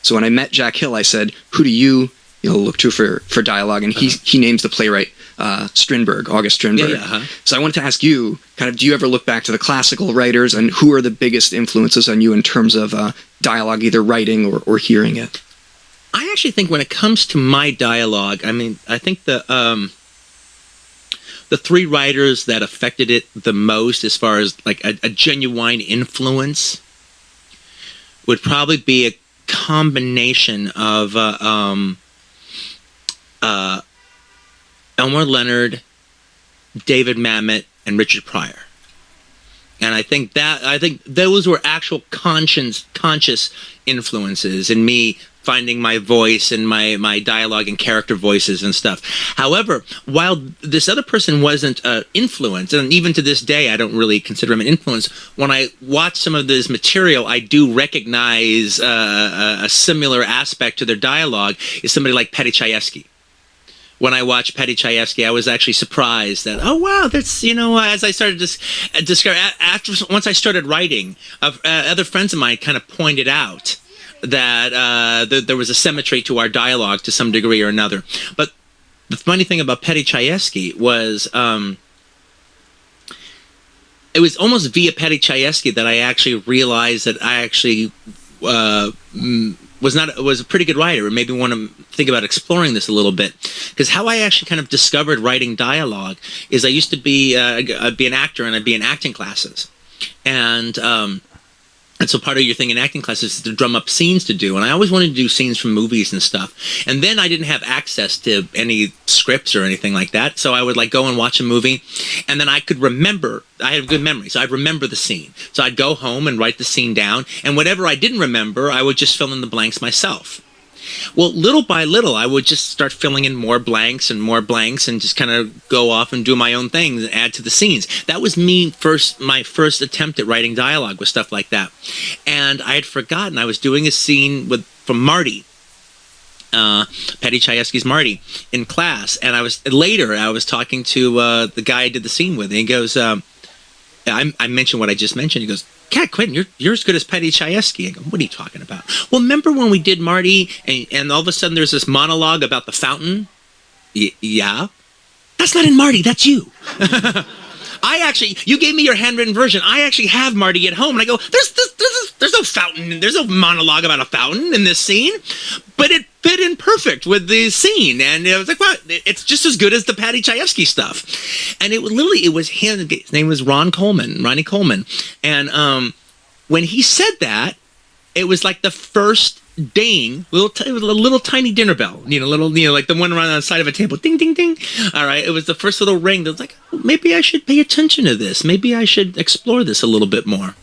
So when I met Jack Hill, I said, who do you look to for dialogue? And he names the playwright Strindberg, August Strindberg. So I wanted to ask you, kind of, do you ever look back to the classical writers, and who are the biggest influences on you in terms of dialogue, either writing or hearing it? I actually think when it comes to my dialogue, I mean, I think the three writers that affected it the most, as far as like a genuine influence, would probably be a combination of Elmore Leonard, David Mamet, and Richard Pryor. And I think those were actual conscious influences in me finding my voice and my dialogue and character voices and stuff. However, while this other person wasn't an influence, and even to this day I don't really consider him an influence, when I watch some of this material, I do recognize a similar aspect to their dialogue is somebody like Paddy Chayefsky. When I watched Paddy Chayefsky, I was actually surprised that, oh wow, that's, as I started to discover, once I started writing, other friends of mine kind of pointed out that there was a symmetry to our dialogue to some degree or another. But the funny thing about Paddy Chayefsky was, it was almost via Paddy Chayefsky that I actually realized that I actually was a pretty good writer, and maybe want to think about exploring this a little bit. Because how I actually kind of discovered writing dialogue is I used to be I'd be an actor, and I'd be in acting classes, and so part of your thing in acting classes is to drum up scenes to do, and I always wanted to do scenes from movies and stuff. And then I didn't have access to any scripts or anything like that, so I would like go and watch a movie, and then I could remember. I had a good memory, so I'd remember the scene. So I'd go home and write the scene down, and whatever I didn't remember, I would just fill in the blanks myself. Well, little by little, I would just start filling in more blanks and just kind of go off and do my own thing and add to the scenes. That was my first attempt at writing dialogue with stuff like that. And I had forgotten I was doing a scene from Marty, Paddy Chayefsky's Marty, in class. And I was talking to the guy I did the scene with, and he goes, I mentioned what I just mentioned. He goes, "God, Quentin, you're as good as Paddy Chayefsky." I go, "What are you talking about?" "Well, remember when we did Marty, and all of a sudden there's this monologue about the fountain?" "Yeah." "That's not in Marty, that's you." You gave me your handwritten version. I actually have Marty at home, and I go, there's no fountain, there's no monologue about a fountain in this scene, but it fit in perfect with the scene, and I was like, well, it's just as good as the Paddy Chayefsky stuff. And it was him. His name was Ronnie Coleman, and when he said that, it was like the first ding, little tiny dinner bell, like the one around on the side of a table, ding, ding, ding. All right, it was the first little ring that was like, oh, maybe I should pay attention to this. Maybe I should explore this a little bit more.